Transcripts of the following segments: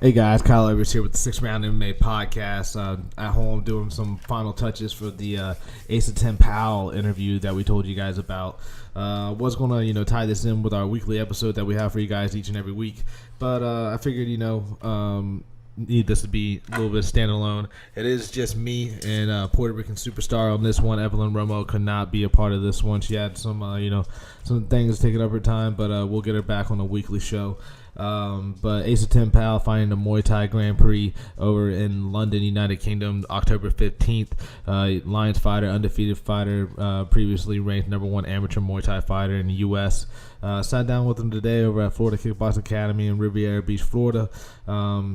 Hey guys, Kyle Evers here with the 6th Round MMA podcast. At home doing some final touches for the Asa Ten Pow interview that we told you guys about. Was going to tie this in with our weekly episode that we have for you guys each and every week, but I figured need this to be a little bit standalone. It is just me and Puerto Rican superstar on this one. Evelyn Romo could not be a part of this one. She had some some things taking up her time, but we'll get her back on a weekly show. But Asa Ten Pow fighting the Muay Thai Grand Prix over in London, United Kingdom, October 15th. Lions fighter, undefeated fighter, previously ranked #1 amateur Muay Thai fighter in the U.S. Sat down with him today over at Florida Kickboxing Academy in Riviera Beach, Florida.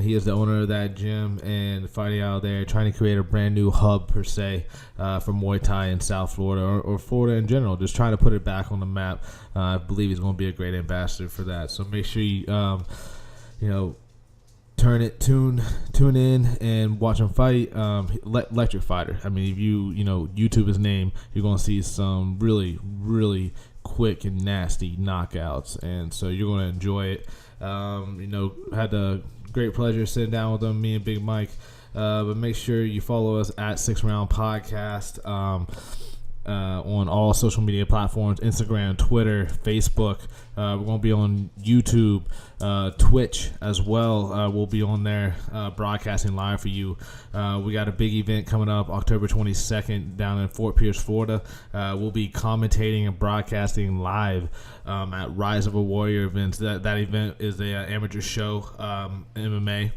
He is the owner of that gym and fighting out there, trying to create a brand new hub per se for Muay Thai in South Florida or Florida in general. Just trying to put it back on the map. I believe he's going to be a great ambassador for that. So make sure you tune in and watch him fight. Electric fighter. I mean, if you YouTube his name, you're going to see some really, really quick and nasty knockouts, and so you're going to enjoy it. Had the great pleasure sitting down with him, me and Big Mike. But make sure you follow us at 6th Round Podcast on all social media platforms: Instagram, Twitter, Facebook. We're going to be on YouTube, Twitch as well. We'll be on there broadcasting live for you. We got a big event coming up October 22nd down in Fort Pierce, Florida. We'll be commentating and broadcasting live at Rise of a Warrior events. That event is a amateur show, MMA.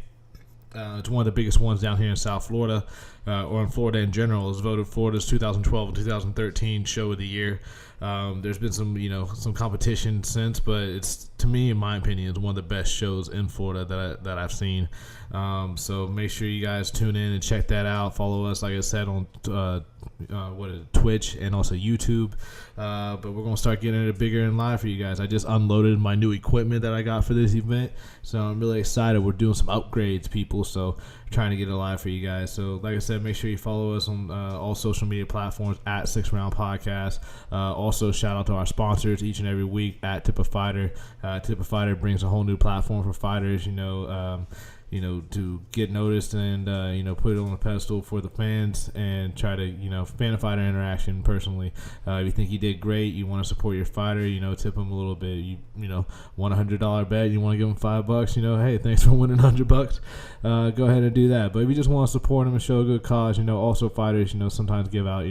It's one of the biggest ones down here in South Florida, or in Florida in general. It's voted Florida's 2012 and 2013 show of the year. There's been some competition since, but it's, to me, in my opinion, it's one of the best shows in Florida that I've seen. So make sure you guys tune in and check that out. Follow us, like I said, on Twitch and also YouTube. But we're going to start getting it bigger and live for you guys. I just unloaded my new equipment that I got for this event, so I'm really excited. We're doing some upgrades, people, so trying to get it live for you guys. So like I said, make sure you follow us on all social media platforms at 6th Round Podcast. Also, shout out to our sponsors each and every week at Tip of Fighter. Tip of Fighter brings a whole new platform for fighters, to get noticed and, put it on a pedestal for the fans and try to, fan-to-fighter interaction personally. If you think you did great, you want to support your fighter, tip him a little bit. You want a $100 bet, you want to give him $5, hey, thanks for winning $100. Go ahead and do that. But if you just want to support him and show a good cause, also fighters, sometimes give out,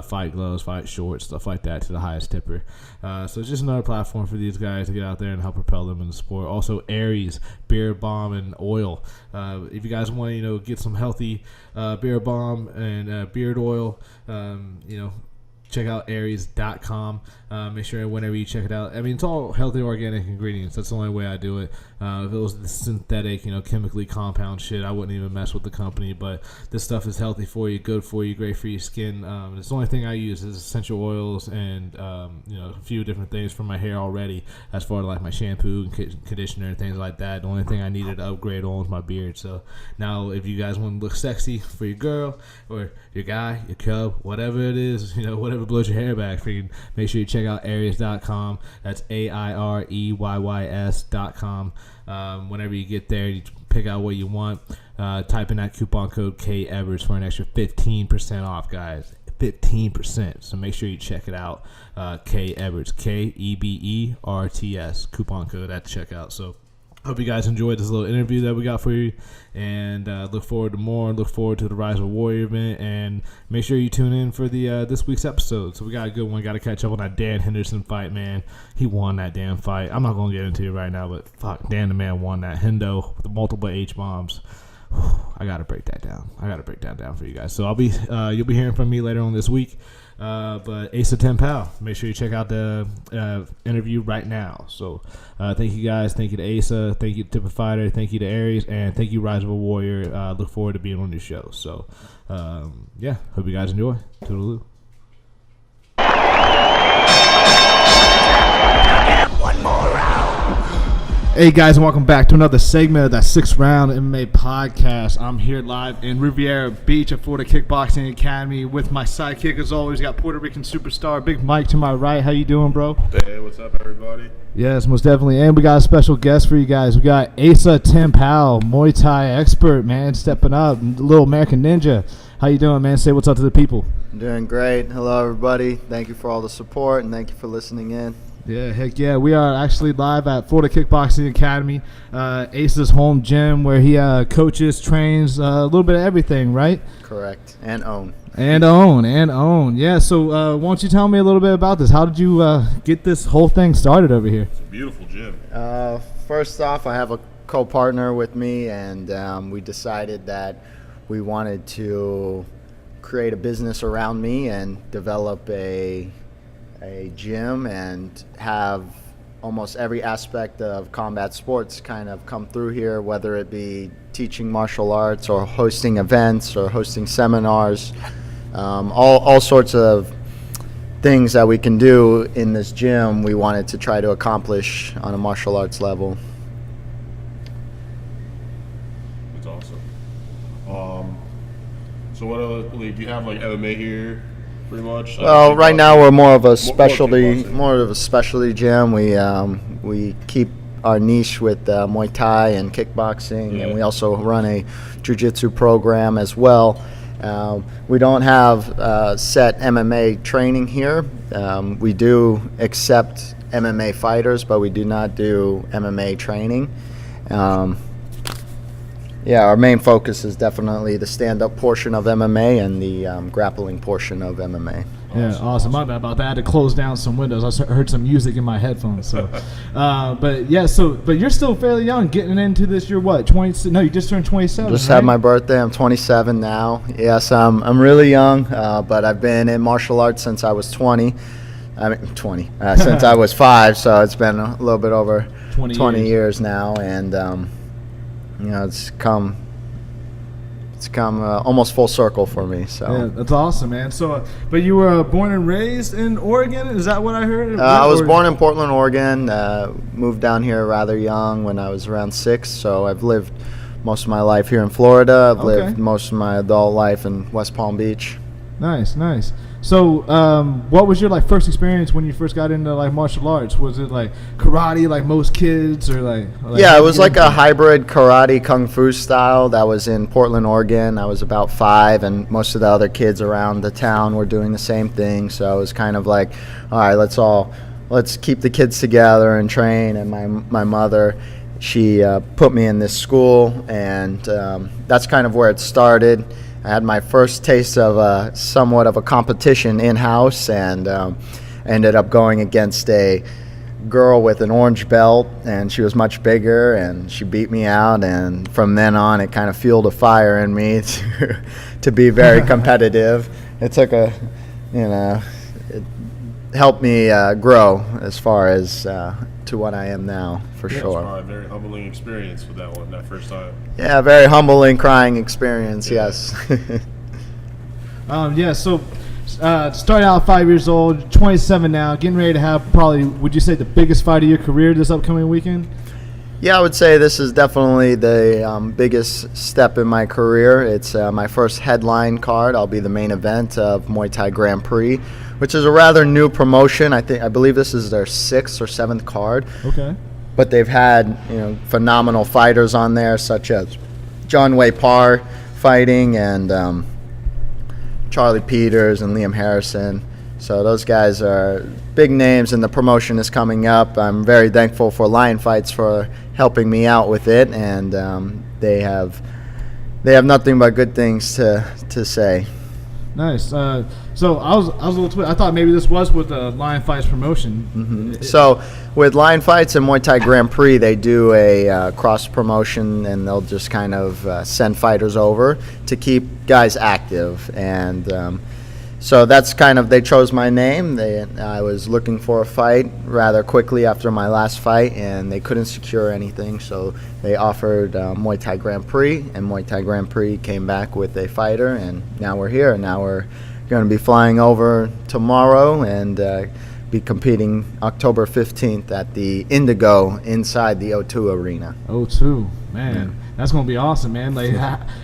fight gloves, fight shorts, stuff like that to the highest tipper. So it's just another platform for these guys to get out there and help propel them in the sport. Also, Aries, beard balm, and oil. If you guys want to, get some healthy beard balm and beard oil, check out Aries.com. Make sure whenever you check it out, it's all healthy organic ingredients. That's the only way I do it. If it was the synthetic, chemically compound shit, I wouldn't even mess with the company. But this stuff is healthy for you, good for you, great for your skin. It's the only thing I use is essential oils and a few different things for my hair already, as far as like my shampoo and conditioner and things like that. The only thing I needed to upgrade on was my beard. So now, if you guys want to look sexy for your girl or your guy, your cub, whatever it is, whatever blows your hair back for you, make sure you check out Aries.com. That's AIREYYS.com. Whenever you get there, you pick out what you want. Type in that coupon code KEVERTS for an extra 15% off, guys. 15%. So make sure you check it out. KEVERTS, KEBERTS, coupon code at checkout. So hope you guys enjoyed this little interview that we got for you, and look forward to more. Look forward to the Rise of Warrior event, and make sure you tune in for the this week's episode. So we got a good one. Got to catch up on that Dan Henderson fight, man. He won that damn fight. I'm not gonna get into it right now, but fuck, Dan the man won that. Hendo with the multiple H bombs. I gotta break that down. I gotta break that down for you guys. So I'll be you'll be hearing from me later on this week. But Asa Ten Pow, make sure you check out the interview right now. So thank you guys. Thank you to Asa. Thank you to Tip of Fighter. Thank you to Aries. And thank you, Rise of a Warrior. Look forward to being on this show. So, yeah, hope you guys enjoy. Toodaloo. One more round. Hey guys, and welcome back to another segment of that 6th Round MMA podcast. I'm here live in Riviera Beach at Florida Kickboxing Academy with my sidekick, as always. Got Puerto Rican superstar Big Mike to my right. How you doing, bro? Hey, what's up, everybody? Yes, most definitely. And we got a special guest for you guys. We got Asa Ten Pow, Muay Thai expert, man, stepping up, little American Ninja. How you doing, man? Say what's up to the people. I'm doing great. Hello, everybody. Thank you for all the support, and thank you for listening in. Yeah, heck yeah. We are actually live at Florida Kickboxing Academy, Ace's home gym where he coaches, trains, a little bit of everything, right? Correct. And own. Yeah, so why don't you tell me a little bit about this? How did you get this whole thing started over here? It's a beautiful gym. First off, I have a co-partner with me, and we decided that we wanted to create a business around me and develop a gym and have almost every aspect of combat sports kind of come through here, whether it be teaching martial arts or hosting events or hosting seminars, all sorts of things that we can do in this gym we wanted to try to accomplish on a martial arts level. That's awesome. So what other, do you have like MMA here? Pretty much. Well, right now we're more of a specialty gym. We keep our niche with Muay Thai and kickboxing, and we also run a jiu-jitsu program as well. We don't have set MMA training here. We do accept MMA fighters, but we do not do MMA training. Our main focus is definitely the stand-up portion of MMA and the grappling portion of MMA. Yeah, awesome. My bad about that. I had to close down some windows. I heard some music in my headphones. So, but you're still fairly young, getting into this. You're what? 20? No, you just turned 27. Just right? had my birthday. I'm 27 now. Yes, I'm really young, but I've been in martial arts since I was 20. Since I was 5. So it's been a little bit over 20 years now, and. It's come almost full circle for me. So yeah, that's awesome, man. So, but you were born and raised in Oregon? Is that what I heard? I was born in Portland, Oregon. Moved down here rather young when I was around 6. So I've lived most of my life here in Florida. I've lived most of my adult life in West Palm Beach. Nice. So, what was your first experience when you first got into martial arts? Was it karate, like most kids, or like yeah, it was like a hybrid karate kung fu style that was in Portland, Oregon. I was about 5, and most of the other kids around the town were doing the same thing. So it was kind of like, all right, let's keep the kids together and train. And my mother, she put me in this school, and that's kind of where it started. I had my first taste of somewhat of a competition in-house, and ended up going against a girl with an orange belt, and she was much bigger, and she beat me out. And from then on, it kind of fueled a fire in me to be very competitive. It took it helped me grow as far as to what I am now, for sure. It was probably a very humbling experience with that first time. Yeah, very humbling, crying experience, yes. So started out 5 years old, 27 now, getting ready to have probably, would you say, the biggest fight of your career this upcoming weekend? Yeah, I would say this is definitely the biggest step in my career. It's my first headline card. I'll be the main event of Muay Thai Grand Prix, which is a rather new promotion. I believe this is their 6th or 7th card. Okay. But they've had phenomenal fighters on there, such as John Wei Parr fighting, and Charlie Peters and Liam Harrison. So those guys are big names, and the promotion is coming up. I'm very thankful for Lion Fights for helping me out with it, and they have nothing but good things to say. Nice. So I was a little twitched. I thought maybe this was with the Lion Fights promotion. Mm-hmm. So with Lion Fights and Muay Thai Grand Prix, they do a cross promotion, and they'll just kind of send fighters over to keep guys active. And so that's kind of, they chose my name. I was looking for a fight rather quickly after my last fight, and they couldn't secure anything, so they offered Muay Thai Grand Prix, and Muay Thai Grand Prix came back with a fighter, and now we're here. Now we're going to be flying over tomorrow and be competing October 15th at the Indigo inside the O2 Arena. O2, man, that's gonna be awesome, man. Like,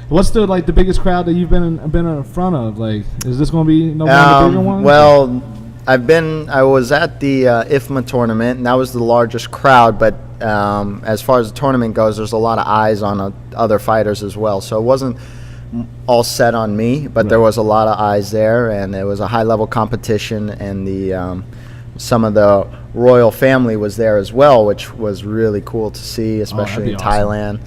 what's the biggest crowd that you've been in front of? Like, is this gonna be one of the bigger ones? Well, I was at the IFMA tournament, and that was the largest crowd. But as far as the tournament goes, there's a lot of eyes on other fighters as well. So it wasn't all set on me, but there was a lot of eyes there, and it was a high-level competition. And the some of the royal family was there as well, which was really cool to see, especially in Thailand.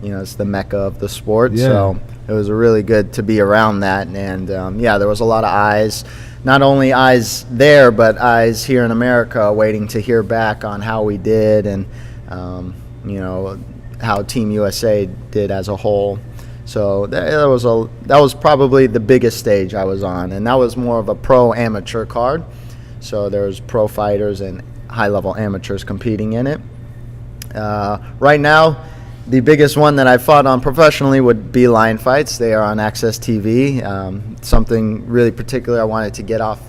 It's the mecca of the sport, so it was really good to be around that. And there was a lot of eyes. Not only eyes there, but eyes here in America waiting to hear back on how we did and, how Team USA did as a whole. So that was probably the biggest stage I was on, and that was more of a pro-amateur card. So there's pro fighters and high-level amateurs competing in it. Right now, the biggest one that I fought on professionally would be Lion Fights. They are on Access TV. Something really particular I wanted to get off,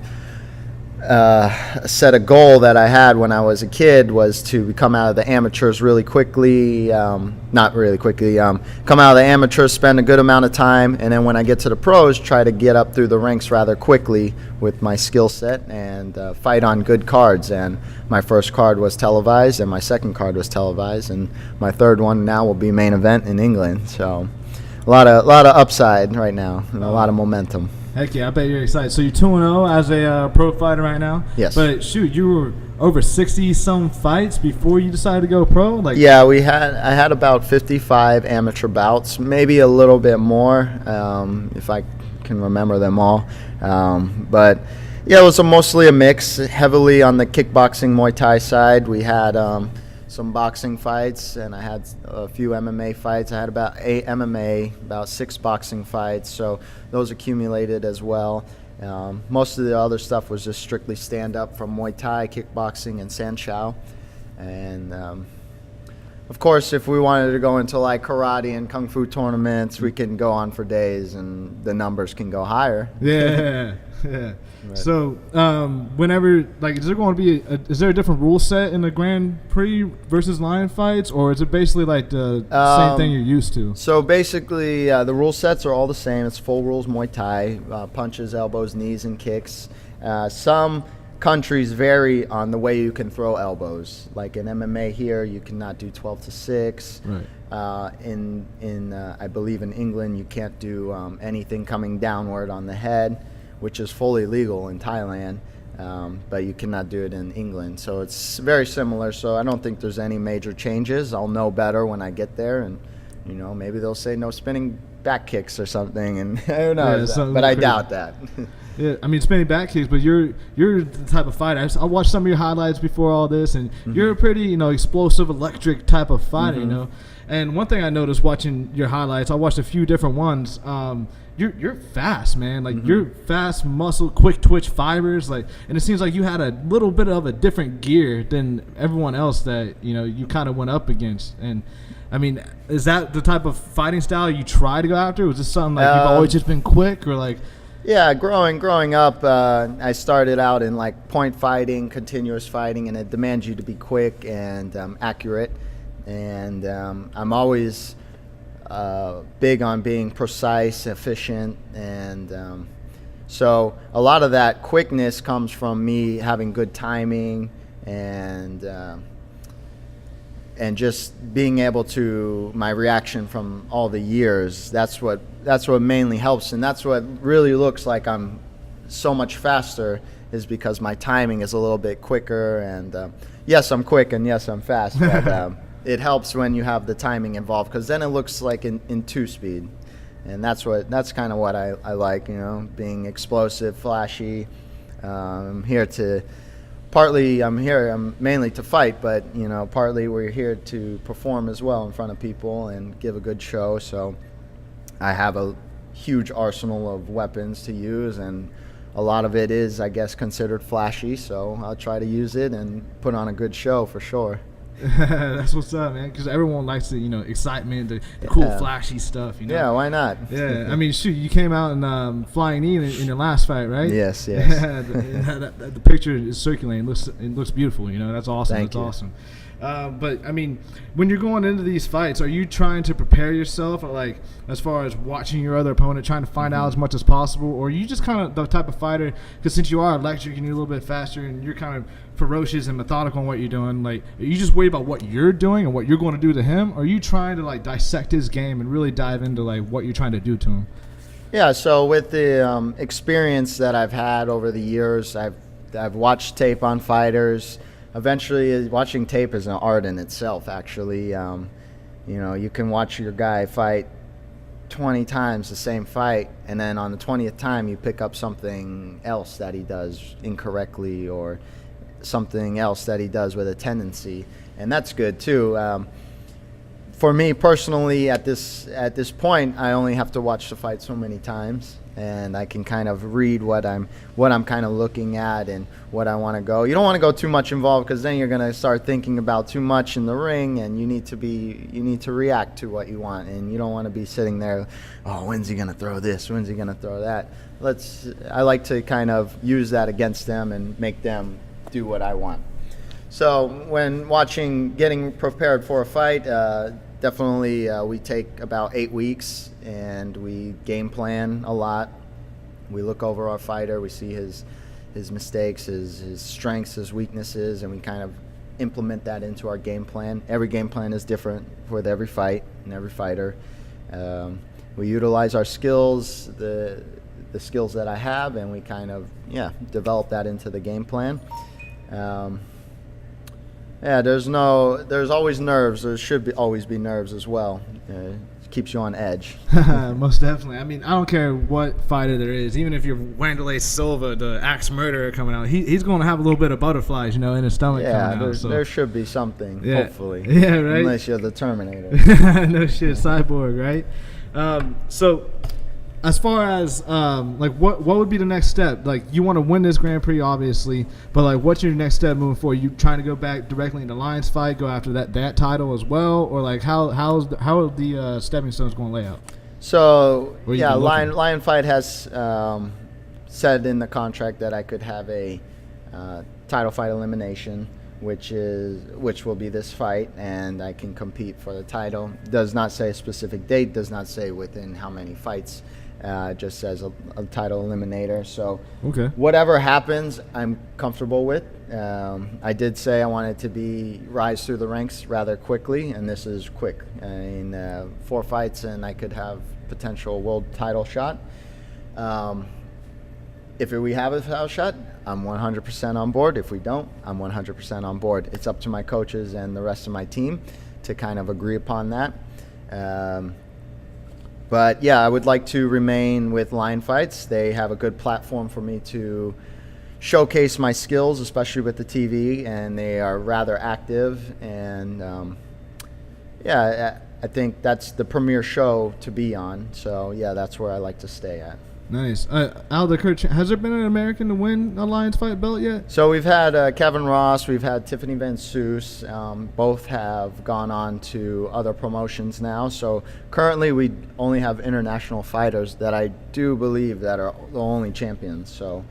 set a goal that I had when I was a kid was to come out of the amateurs really quickly, not really quickly, come out of the amateurs, spend a good amount of time, and then when I get to the pros, try to get up through the ranks rather quickly with my skill set and fight on good cards. And my first card was televised, and my second card was televised, and my third one now will be main event in England. So a lot of upside right now and a lot of momentum. Heck yeah, I bet you're excited. So you're 2-0 as a pro fighter right now? Yes. But shoot, you were over 60-some fights before you decided to go pro? Yeah, I had about 55 amateur bouts, maybe a little bit more, if I can remember them all. But yeah, it was mostly a mix, heavily on the kickboxing Muay Thai side. We had some boxing fights, and I had a few MMA fights. I had about 8 MMA, about 6 boxing fights, so those accumulated as well. Most of the other stuff was just strictly stand-up from Muay Thai, kickboxing, and Sanshao. And of course, if we wanted to go into like karate and kung fu tournaments, we can go on for days, and the numbers can go higher. Yeah. Right. So, whenever, is there going to be is there a different rule set in the Grand Prix versus Lion Fights, or is it basically like the same thing you're used to? So basically, the rule sets are all the same. It's full rules Muay Thai, punches, elbows, knees, and kicks. Some countries vary on the way you can throw elbows. Like in MMA here, you cannot do 12 to 6. Right. I believe in England, you can't do anything coming downward on the head, which is fully legal in Thailand, but you cannot do it in England. So it's very similar. So I don't think there's any major changes. I'll know better when I get there, and maybe they'll say no spinning back kicks or something, and who knows? But I doubt that. Yeah, I mean, spinning back kicks, but you're the type of fighter. I watched some of your highlights before all this, and you're a pretty explosive, electric type of fighter. And one thing I noticed watching your highlights, I watched a few different ones. You're fast, man. You're fast, muscle, quick twitch fibers. And it seems like you had a little bit of a different gear than everyone else that you kind of went up against. And I mean, is that the type of fighting style you try to go after? Was this something you've always just been quick, or Yeah, growing up, I started out in point fighting, continuous fighting, and it demands you to be quick and accurate. And I'm always big on being precise, efficient, and so a lot of that quickness comes from me having good timing and just being able to my reaction from all the years. That's what mainly helps, and that's what really looks like I'm so much faster, is because my timing is a little bit quicker. And yes, I'm quick, and yes, I'm fast, but it helps when you have the timing involved, because then it looks like in 2-speed, and that's kind of what I like, being explosive, flashy. I'm mainly to fight, but partly we're here to perform as well in front of people and give a good show. So I have a huge arsenal of weapons to use, and a lot of it is, I guess, considered flashy. So I'll try to use it and put on a good show for sure. That's what's up, man. Because everyone likes the excitement, the cool, flashy stuff. Yeah, why not? Yeah, I mean, shoot, you came out in flying knee in your last fight, right? Yes. Yeah, the picture is circulating. It looks beautiful. That's awesome. Thank you. Awesome. But I mean, when you're going into these fights, are you trying to prepare yourself, or like as far as watching your other opponent, trying to find out as much as possible, or are you just kind of the type of fighter? Because since you are electric and you're a little bit faster and you're kind of ferocious and methodical in what you're doing, like, are you just worried about what you're doing and what you're going to do to him, or are you trying to like dissect his game and really dive into like what you're trying to do to him? Yeah. So with the experience that I've had over the years, I've watched tape on fighters. Eventually, watching tape is an art in itself, actually. You can watch your guy fight 20 times the same fight, and then on the 20th time, you pick up something else that he does incorrectly or something else that he does with a tendency, and that's good, too. For me, personally, at this point, I only have to watch the fight so many times, and I can kind of read what I'm kind of looking at and what I want to go. You don't want to go too much involved, because then you're going to start thinking about too much in the ring, and you need to react to what you want, and you don't want to be sitting there, oh, when's he going to throw this? When's he going to throw that? I like to kind of use that against them and make them do what I want. So when getting prepared for a fight, definitely we take about 8 weeks, and we game plan a lot. We look over our fighter, we see his mistakes, his strengths, his weaknesses, and we kind of implement that into our game plan. Every game plan is different with every fight and every fighter. We utilize our skills, the skills that I have, and we kind of develop that into the game plan. There's always nerves. There should always be nerves as well. It keeps you on edge. Most definitely. I mean, I don't care what fighter there is. Even if you're Wanderlei Silva, the axe murderer coming out, he's going to have a little bit of butterflies, in his stomach coming out. So. There should be something, hopefully. Yeah, right? Unless you're the Terminator. No shit, Cyborg, right? So as far as what would be the next step? Like, you want to win this Grand Prix, obviously, but like, what's your next step moving forward? You trying to go back directly into Lions fight, go after that title as well, or like how are the stepping stones going to lay out? So Lion fight has said in the contract that I could have a title fight elimination, which will be this fight, and I can compete for the title. Does not say a specific date, does not say within how many fights. Just says a title eliminator. So whatever happens, I'm comfortable with. I did say I wanted to rise through the ranks rather quickly, and this is quick. I mean, 4 fights and I could have potential world title shot. If we have a title shot, I'm 100% on board. If we don't, I'm 100% on board. It's up to my coaches and the rest of my team to kind of agree upon that. But yeah, I would like to remain with Lion Fights. They have a good platform for me to showcase my skills, especially with the TV, and they are rather active. And I think that's the premier show to be on. So yeah, that's where I like to stay at. Nice. Has there been an American to win a Lions fight belt yet? So we've had Kevin Ross, we've had Tiffany Van Soos. Both have gone on to other promotions now. So currently we only have international fighters that I do believe that are the only champions. So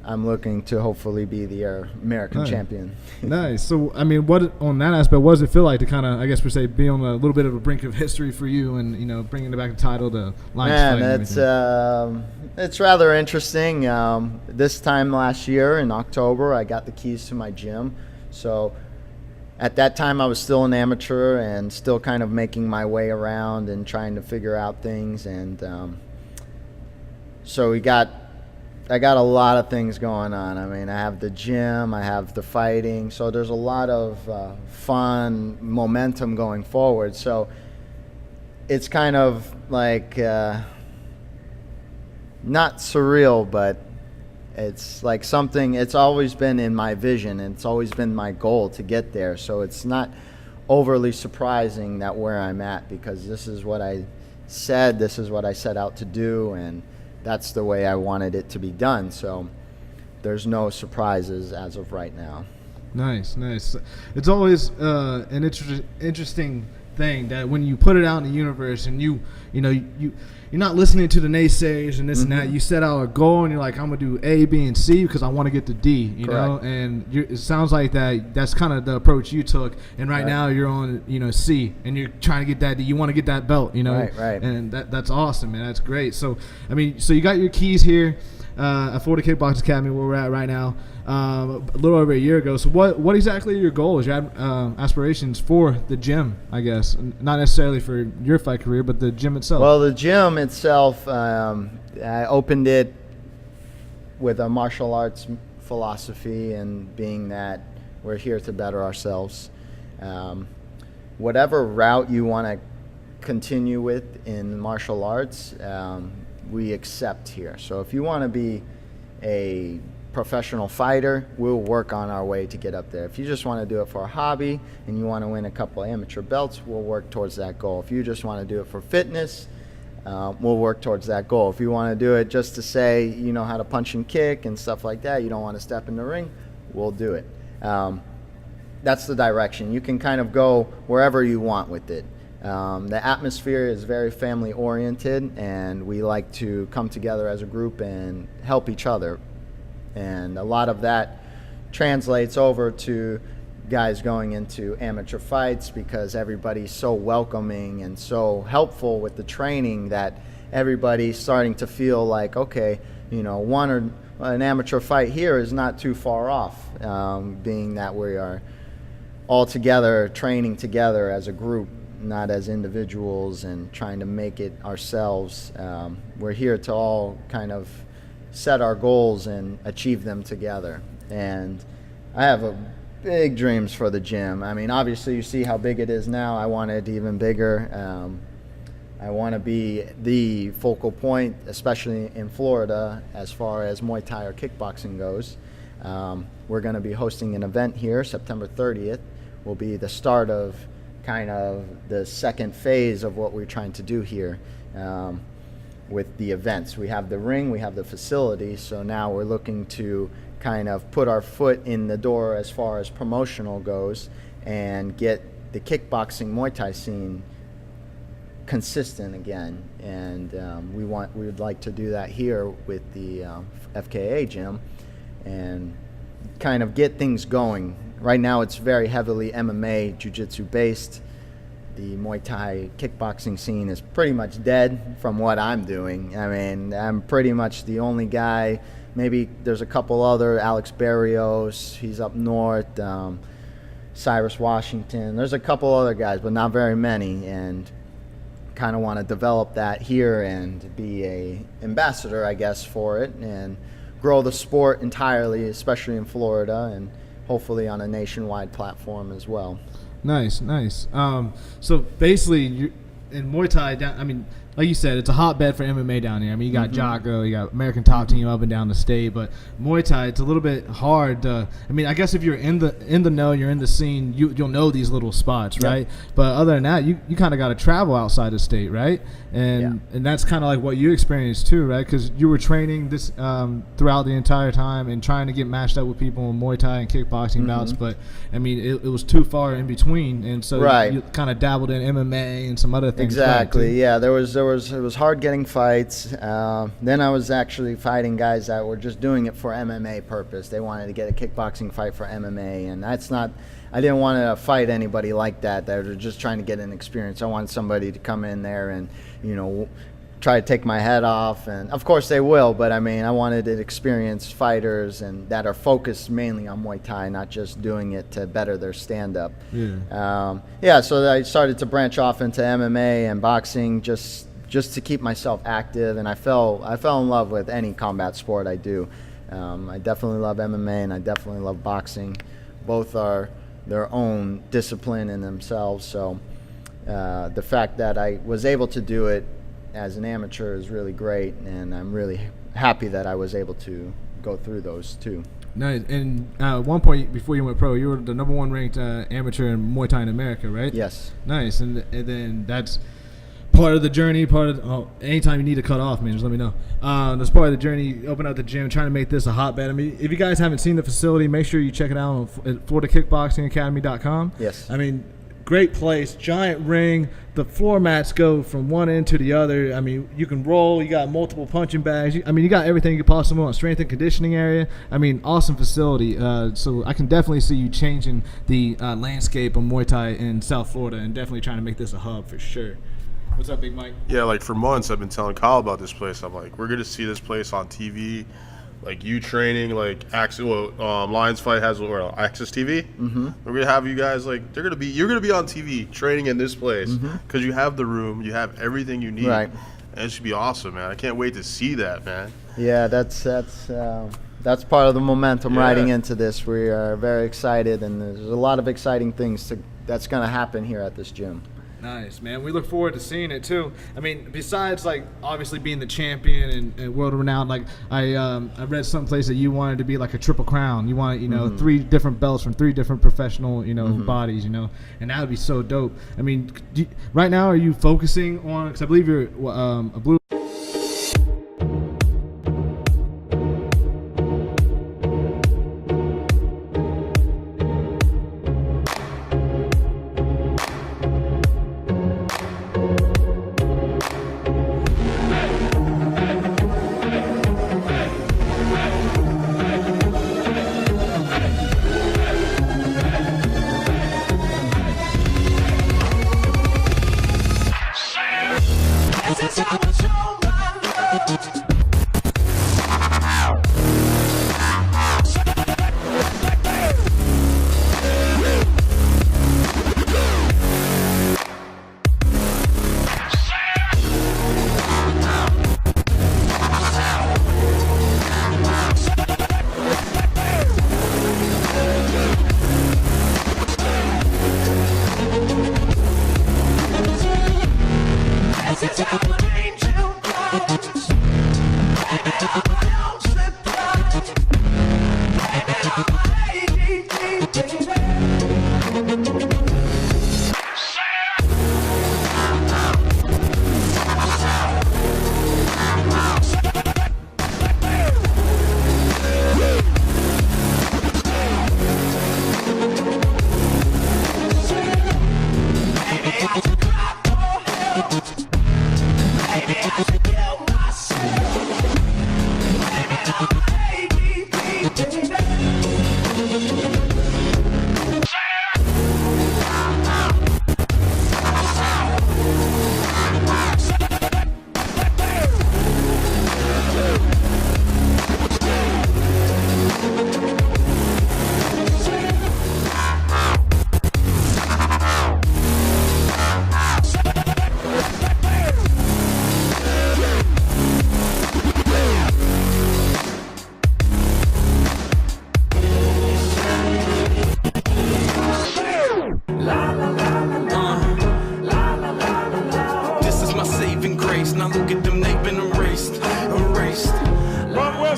I'm looking to hopefully be the American champion. Nice. So, I mean, what on that aspect, what does it feel like to kind of, I guess per se, be on a little bit of a brink of history for you, and bringing back the title to Lions fight? It's rather interesting. This time last year in October, I got the keys to my gym. So at that time, I was still an amateur and still kind of making my way around and trying to figure out things. And so I got a lot of things going on. I mean, I have the gym, I have the fighting, so there's a lot of fun momentum going forward. So it's kind of like not surreal, but it's like something. It's always been in my vision, and it's always been my goal to get there. So it's not overly surprising that where I'm at, because this is what I said, this is what I set out to do, and that's the way I wanted it to be done. So there's no surprises as of right now. Nice. It's always an interesting thing that when you put it out in the universe and you're not listening to the naysayers and this and that. You set out a goal and you're like, I'm gonna do A, B, and C because I want to get to D. You know, and it sounds like that's kind of the approach you took. And right now you're on C and you're trying to get that D. You want to get that belt. Right. And that's awesome, man. That's great. So so you got your keys here at Florida Kickboxing Academy where we're at right now. A little over a year ago. So what exactly are your goals, your aspirations for the gym, I guess? Not necessarily for your fight career, but the gym itself. Well, the gym itself, I opened it with a martial arts philosophy and being that we're here to better ourselves. Whatever route you want to continue with in martial arts, we accept here. So if you want to be a professional fighter, we'll work on our way to get up there. If you just want to do it for a hobby and you want to win a couple amateur belts, we'll work towards that goal. If you just want to do it for fitness, we'll work towards that goal. If you want to do it just to say you know how to punch and kick and stuff like that, you don't want to step in the ring, we'll do it. That's the direction. You can kind of go wherever you want with it. The atmosphere is very family oriented and we like to come together as a group and help each other. And a lot of that translates over to guys going into amateur fights because everybody's so welcoming and so helpful with the training that everybody's starting to feel like, okay, an amateur fight here is not too far off, being that we are all together, training together as a group, not as individuals and trying to make it ourselves. We're here to all kind of set our goals and achieve them together. And I have big dreams for the gym. I mean, obviously you see how big it is now. I want it even bigger. I want to be the focal point, especially in Florida, as far as Muay Thai or kickboxing goes. We're going to be hosting an event here, September 30th. Will be the start of kind of the second phase of what we're trying to do here. With the events. We have the ring, we have the facility, so now we're looking to kind of put our foot in the door as far as promotional goes and get the kickboxing Muay Thai scene consistent again. And we would like to do that here with the FKA gym and kind of get things going. Right now it's very heavily MMA, jiu-jitsu based. The Muay Thai kickboxing scene is pretty much dead from what I'm doing. I mean, I'm pretty much the only guy. Maybe there's a couple other, Alex Barrios, he's up north, Cyrus Washington. There's a couple other guys, but not very many. And kind of want to develop that here and be a ambassador, I guess, for it and grow the sport entirely, especially in Florida and hopefully on a nationwide platform as well. Nice. So basically, in Muay Thai, like you said, it's a hotbed for MMA down here. I mean, you got Jocko, you got American Top Team up and down the state, but Muay Thai, it's a little bit hard. I guess if you're in the know, you're in the scene, you'll know these little spots, right? But other than that, you kind of got to travel outside the state, right? And that's kind of like what you experienced too, right? Because you were training this throughout the entire time and trying to get matched up with people in Muay Thai and kickboxing bouts, but it was too far in between, and so you kind of dabbled in MMA and some other things. Exactly. Yeah, it was hard getting fights. Then I was actually fighting guys that were just doing it for MMA purpose. They wanted to get a kickboxing fight for MMA, and that's not. I didn't want to fight anybody like that. They were just trying to get an experience. I wanted somebody to come in there and try to take my head off, and of course they will. But I wanted experienced fighters and that are focused mainly on Muay Thai, not just doing it to better their stand-up. So I started to branch off into MMA and boxing just to keep myself active, and I fell in love with any combat sport I do. I definitely love MMA and I definitely love boxing. Both are their own discipline in themselves. So the fact that I was able to do it as an amateur is really great, and I'm really happy that I was able to go through those too. Nice. And at one point before you went pro, you were the number one ranked amateur in Muay Thai in America, right? Yes. Nice. And then that's part of the journey. Anytime you need to cut off, man, just let me know. That's part of the journey. Open up the gym, trying to make this a hotbed. I mean, if you guys haven't seen the facility, make sure you check it out on FloridaKickboxingAcademy.com. Yes. I mean, great place, giant ring. The floor mats go from one end to the other. I mean, you can roll. You got multiple punching bags. You got everything you possibly want. Strength and conditioning area. I mean, awesome facility. So I can definitely see you changing the landscape of Muay Thai in South Florida and definitely trying to make this a hub for sure. What's up, Big Mike? Yeah, like for months I've been telling Kyle about this place. I'm like, we're gonna see this place on TV, like you training, like Lions Fight has Access TV. Mm-hmm. We're gonna have you guys like you're gonna be on TV training in this place because you have the room, you have everything you need, right? And it should be awesome, man. I can't wait to see that, man. Yeah, that's part of the momentum riding into this. We are very excited, and there's a lot of exciting things that's gonna happen here at this gym. Nice, man. We look forward to seeing it too. I mean, besides like obviously being the champion and world renowned, like I read someplace that you wanted to be like a triple crown. You wanted, 3 different belts from 3 different professional, bodies, and that would be so dope. I mean, right now are you focusing on? Because I believe you're a blue.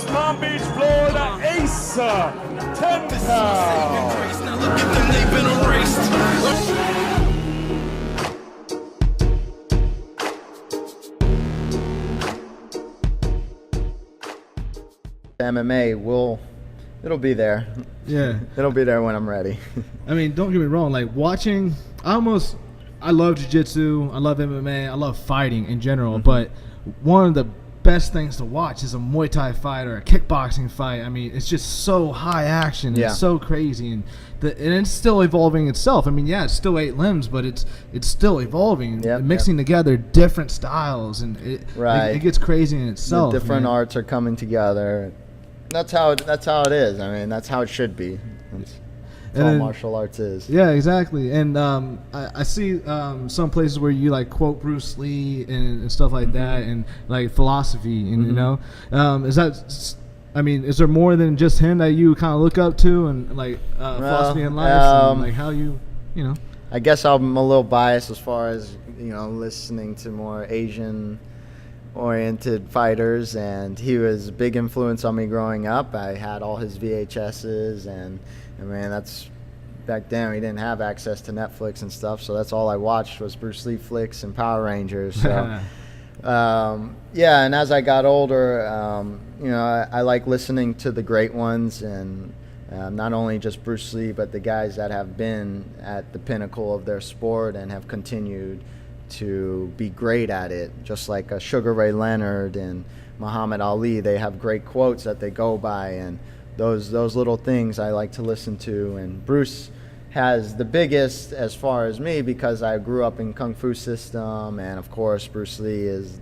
Palm Beach, Florida, Asa Ten Pow. MMA, it'll be there. Yeah. It'll be there when I'm ready. I mean, don't get me wrong. Like watching, I love jiu-jitsu. I love MMA. I love fighting in general. Mm-hmm. But one of the best things to watch is a Muay Thai fight or a kickboxing fight. I mean, it's just so high action. Yeah. It's so crazy, and it's still evolving itself. I mean, yeah, it's still 8 limbs, but it's still evolving, mixing together different styles, and it gets crazy in itself. The different arts are coming together. That's how it is. I mean, that's how it should be. That's all martial arts is. Yeah, exactly. And I see some places where you like quote Bruce Lee and stuff like that, and like philosophy, and you know, is there more than just him that you kind of look up to, and like philosophy in life, and like how you know? I guess I'm a little biased as far as listening to more Asian-oriented fighters, and he was a big influence on me growing up. I had all his VHSs, and man, that's back then we didn't have access to Netflix and stuff, so that's all I watched was Bruce Lee flicks and Power Rangers. So yeah, and as I got older, you know, I like listening to the great ones, and not only just Bruce Lee, but the guys that have been at the pinnacle of their sport and have continued to be great at it, just like Sugar Ray Leonard and Muhammad Ali. They have great quotes that they go by, and those little things I like to listen to. And Bruce has the biggest as far as me, because I grew up in Kung Fu system, and of course Bruce Lee is,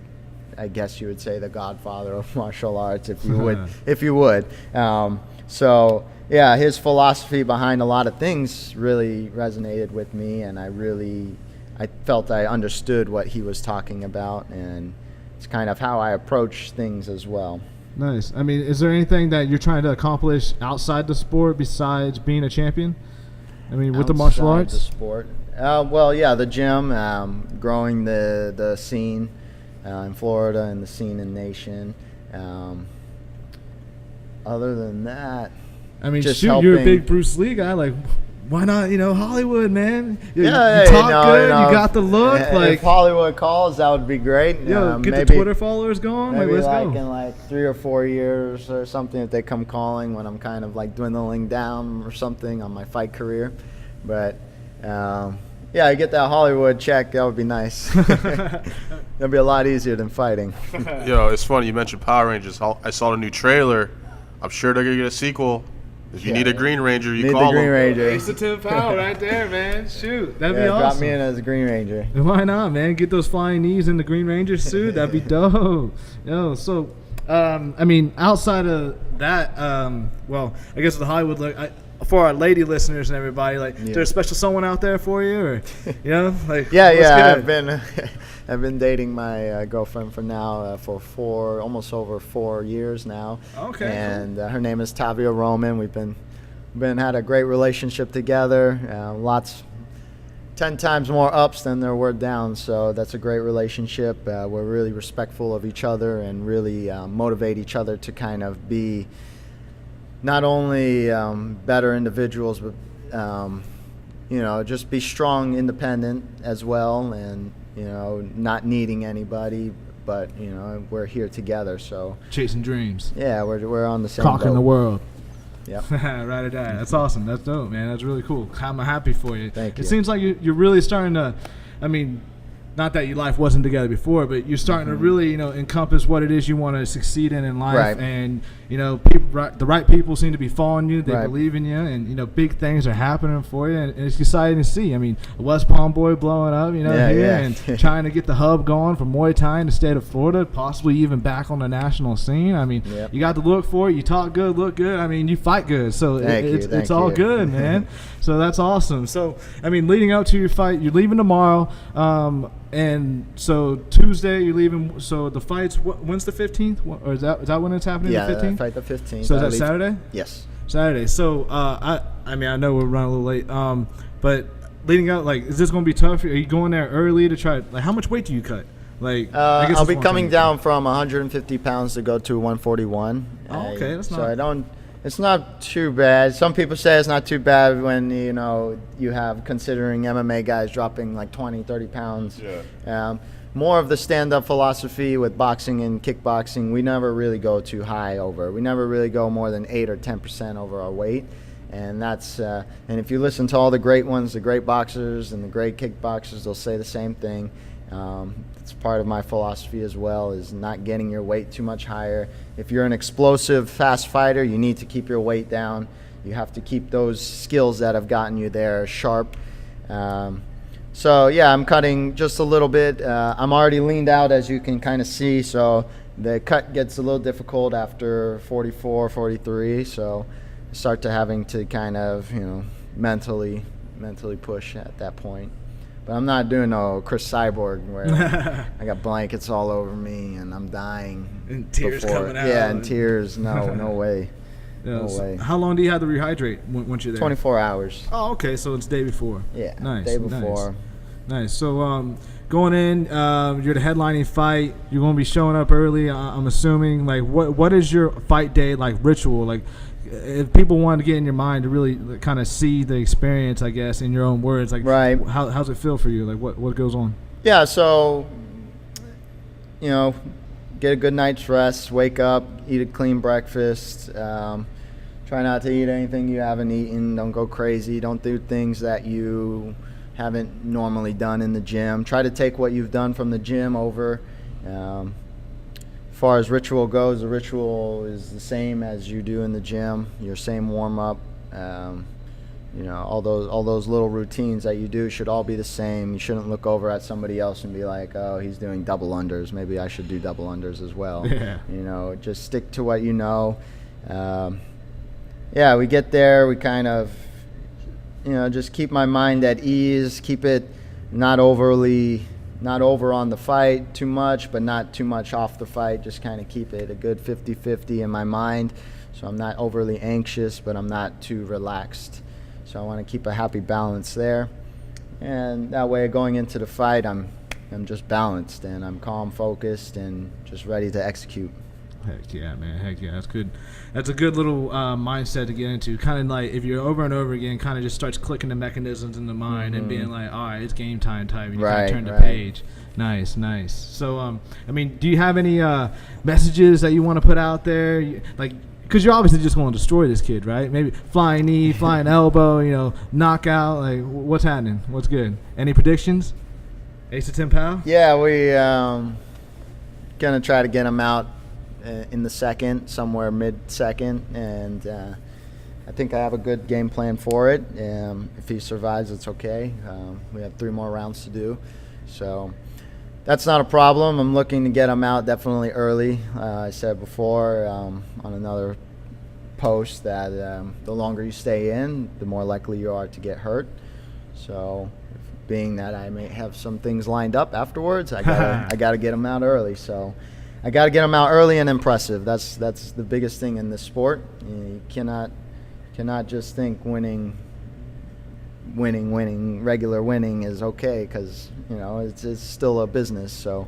I guess you would say, the godfather of martial arts, if you would. So yeah, his philosophy behind a lot of things really resonated with me, and I felt I understood what he was talking about, and it's kind of how I approach things as well. Nice. I mean, is there anything that you're trying to accomplish outside the sport besides being a champion? I mean, with the martial arts? The sport. Well, yeah, the gym, growing the scene in Florida and the scene in Nation. Other than that, I mean, just shoot, helping. you're a big Bruce Lee guy. Like, why not, you know, Hollywood, man? You Yeah, talk good, you got the look. If Hollywood calls, that would be great. Yo, get maybe, the Twitter followers going. Maybe let's like go. in like 3 or 4 years or something, if they come calling when I'm kind of like dwindling down or something on my fight career. But yeah, I get that Hollywood check. That would be nice. That'd be a lot easier than fighting. You know, it's funny you mentioned Power Rangers. I saw the new trailer. I'm sure they're gonna get a sequel. If you need a Green Ranger, you Need call the Green them. Ranger. Asa Ten Pow right there, man. Shoot, that'd be Yeah, awesome. drop me in as a Green Ranger. Why not, man? Get those flying knees in the Green Ranger suit. That'd be dope. Yo, so, I mean, outside of that, well, I guess the Hollywood look, for our lady listeners and everybody, like, is there a special someone out there for you, or, you know, like, Yeah. I've been dating my girlfriend for now for almost over 4 years now. Okay. And her name is Tavia Roman. We've been had a great relationship together. 10 times more ups than there were downs. So that's a great relationship. We're really respectful of each other and really motivate each other to kind of be not only better individuals, but you know, just be strong, independent as well, and you know, not needing anybody, but you know, we're here together. So chasing dreams. yeah, we're on the same Conquering boat. the world. Yep. Right or die. That's awesome. That's dope, man. That's really cool. I'm happy for you. Thank you. It seems like you're really starting to, I mean, not that your life wasn't together before, but you're starting to really, you know, encompass what it is you want to succeed in life. Right. And, you know, the right people seem to be following you. They Right. believe in you. And, you know, big things are happening for you. And it's exciting to see. I mean, a West Palm boy blowing up, you know, here and trying to get the hub going for Muay Thai in the state of Florida, possibly even back on the national scene. I mean, you got to look for it. You talk good, look good. I mean, you fight good. So it's all good, man. So that's awesome. So, I mean, leading up to your fight, you're leaving tomorrow. And so Tuesday you're leaving. So the fight's when's the 15th? Or is that when it's happening? Yeah, the 15th. fight the 15th. So is that Saturday? Yes. Saturday. So I mean I know we're running a little late. But leading up, like, is this going to be tough? Are you going there early to try? Like, how much weight do you cut? Like, I guess I'll be coming down from 150 pounds to go to 141. Oh, okay, that's not. So I don't. It's not too bad. Some people say it's not too bad when, you know, you have considering MMA guys dropping like 20, 30 pounds. Yeah. More of the stand-up philosophy with boxing and kickboxing, we never really go too high over. We never really go more than 8 or 10% over our weight. And that's and if you listen to all the great ones, the great boxers and the great kickboxers, they'll say the same thing. It's part of my philosophy as well, is not getting your weight too much higher. If you're an explosive, fast fighter, you need to keep your weight down. You have to keep those skills that have gotten you there sharp. So yeah, I'm cutting just a little bit. I'm already leaned out, as you can kind of see, so the cut gets a little difficult after 44, 43. So I start to having to kind of, you know, mentally push at that point. But I'm not doing no Chris Cyborg where I got blankets all over me and I'm dying. And tears coming out. Yeah, and tears. No way. No way. How long do you have to rehydrate once you're there? 24 hours. Oh, okay. So it's day before. Yeah, Nice. day before. Nice. Nice. So going in, you're the headlining fight. You're going to be showing up early. I'm assuming. Like, what is your fight day like ritual? Like, if people want to get in your mind to really kind of see the experience, I guess, in your own words, like, right. How's it feel for you? Like, what goes on? Yeah. So, get a good night's rest. Wake up, eat a clean breakfast. Try not to eat anything you haven't eaten. Don't go crazy. Don't do things that you haven't normally done in the gym. Try to take what you've done from the gym over. As far as ritual goes, the ritual is the same as you do in the gym. Your same warm up. All those little routines that you do should all be the same. You shouldn't look over at somebody else and be like, oh, he's doing double unders. Maybe I should do double unders as well. Yeah. Just stick to what you know. We get there. We kind of, just keep my mind at ease. Keep it not over on the fight too much, but not too much off the fight. Just kind of keep it a good 50-50 in my mind. So I'm not overly anxious, but I'm not too relaxed. So I want to keep a happy balance there. And that way going into the fight, I'm just balanced and I'm calm, focused, and just ready to execute. Heck yeah, man. Heck yeah. That's good. That's a good little mindset to get into. Kind of like if you're over and over again, kind of just starts clicking the mechanisms in the mind and being like, all right, it's game time type. And you kind of turn the page. Nice. So, do you have any messages that you want to put out there? Because you're obviously just going to destroy this kid, right? Maybe flying knee, flying elbow, knockout. Like, what's happening? What's good? Any predictions? Asa Ten Pow? Yeah, we going to try to get him out in the second, somewhere mid-second, and I think I have a good game plan for it. If he survives, it's okay. We have 3 more rounds to do, so that's not a problem. I'm looking to get him out definitely early. I said before on another post that the longer you stay in, the more likely you are to get hurt. So being that I may have some things lined up afterwards, I gotta get him out early. So I got to get them out early and impressive. That's the biggest thing in this sport. You cannot just think winning, regular winning is okay, because it's still a business. So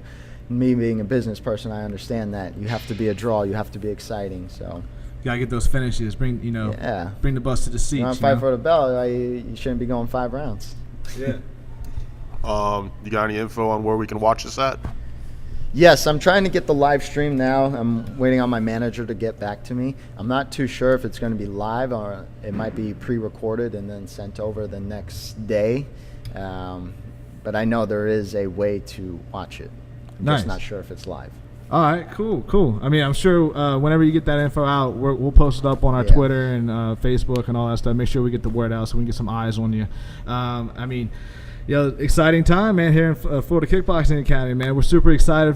me being a business person, I understand that you have to be a draw, you have to be exciting. So you gotta get those finishes. Bring the bus to the seats. You want to fight for the belt, you shouldn't be going 5 rounds. Yeah. You got any info on where we can watch this at? Yes, I'm trying to get the live stream now. I'm waiting on my manager to get back to me. I'm not too sure if it's going to be live or it might be pre-recorded and then sent over the next day. But I know there is a way to watch it. I'm just not sure if it's live. All right, cool. I'm sure whenever you get that info out, we'll post it up on our Twitter and Facebook and all that stuff. Make sure we get the word out so we can get some eyes on you. Exciting time, man, here in Florida Kickboxing Academy, man. We're super excited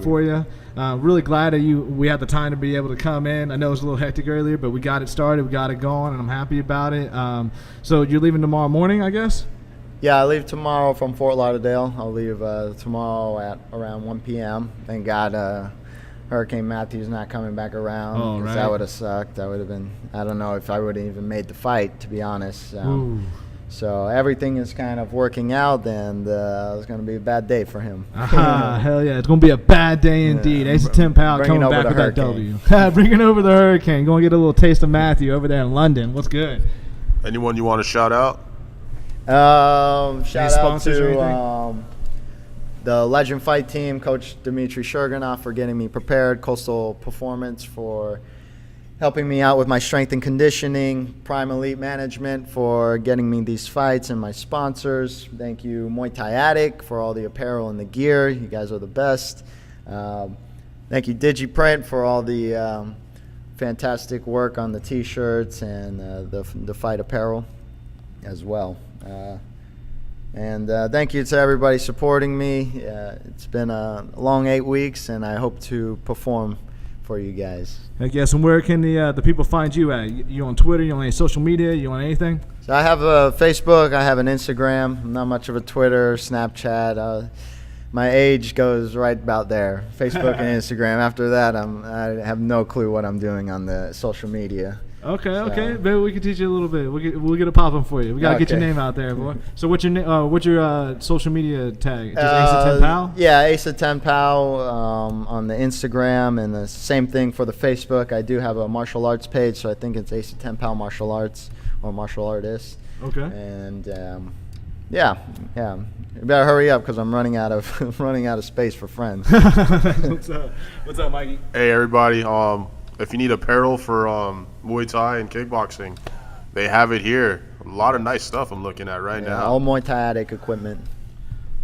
for you. Really glad that we had the time to be able to come in. I know it was a little hectic earlier, but we got it started. We got it going, and I'm happy about it. So you're leaving tomorrow morning, I guess? Yeah, I leave tomorrow from Fort Lauderdale. I'll leave tomorrow at around 1 p.m. Thank God Hurricane Matthew's not coming back around. Oh, right. That would have sucked. That would have been, I don't know if I would have even made the fight, to be honest. So everything is kind of working out, and it's going to be a bad day for him. Hell yeah. It's going to be a bad day indeed. Asa Ten Pow coming back with that W. Bringing over the Hurricane. Going to get a little taste of Matthew over there in London. What's good? Anyone you want to shout out? Shout out to the Legend Fight Team, Coach Dmitry Shurganov for getting me prepared, Coastal Performance for helping me out with my strength and conditioning, Prime Elite Management for getting me these fights, and my sponsors. Thank you, Muay Thai Addict, for all the apparel and the gear. You guys are the best. Thank you, DigiPrint, for all the fantastic work on the T-shirts and the fight apparel as well. And thank you to everybody supporting me. It's been a long 8 weeks, and I hope to perform for you guys. Heck yes. And where can the people find you at? You on Twitter? You on any social media? You on anything? So I have a Facebook. I have an Instagram. I'm not much of a Twitter, Snapchat. My age goes right about there. Facebook and Instagram. After that, I have no clue what I'm doing on the social media. Okay. Maybe we can teach you a little bit. We'll get a popping for you. We gotta get your name out there, boy. So what's your social media tag? Just Asa Ten Pow? Yeah, Asa Ten Pow on the Instagram, and the same thing for the Facebook. I do have a martial arts page, so I think it's Asa Ten Pow Martial Arts or Martial Artist. Okay. And yeah. You better hurry up because I'm running out of space for friends. What's up, Mikey? Hey everybody, if you need apparel for Muay Thai and kickboxing, they have it here. A lot of nice stuff I'm looking at right now. All Muay Thai Addict equipment.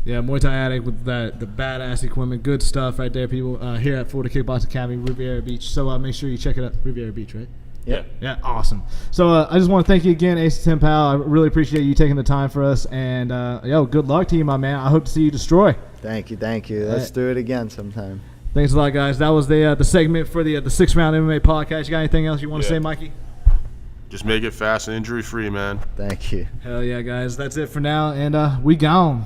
Yeah, Muay Thai Addict with the badass equipment. Good stuff right there, people, here at Florida Kickboxing Academy, Riviera Beach. So make sure you check it out. Riviera Beach, right? Yeah, awesome. So I just want to thank you again, Asa Ten Pow. I really appreciate you taking the time for us. And, good luck to you, my man. I hope to see you destroy. Thank you. Let's do it again sometime. Thanks a lot, guys. That was the segment for the 6th Round MMA podcast. You got anything else you want to say, Mikey? Just make it fast and injury-free, man. Thank you. Hell yeah, guys. That's it for now, and we gone.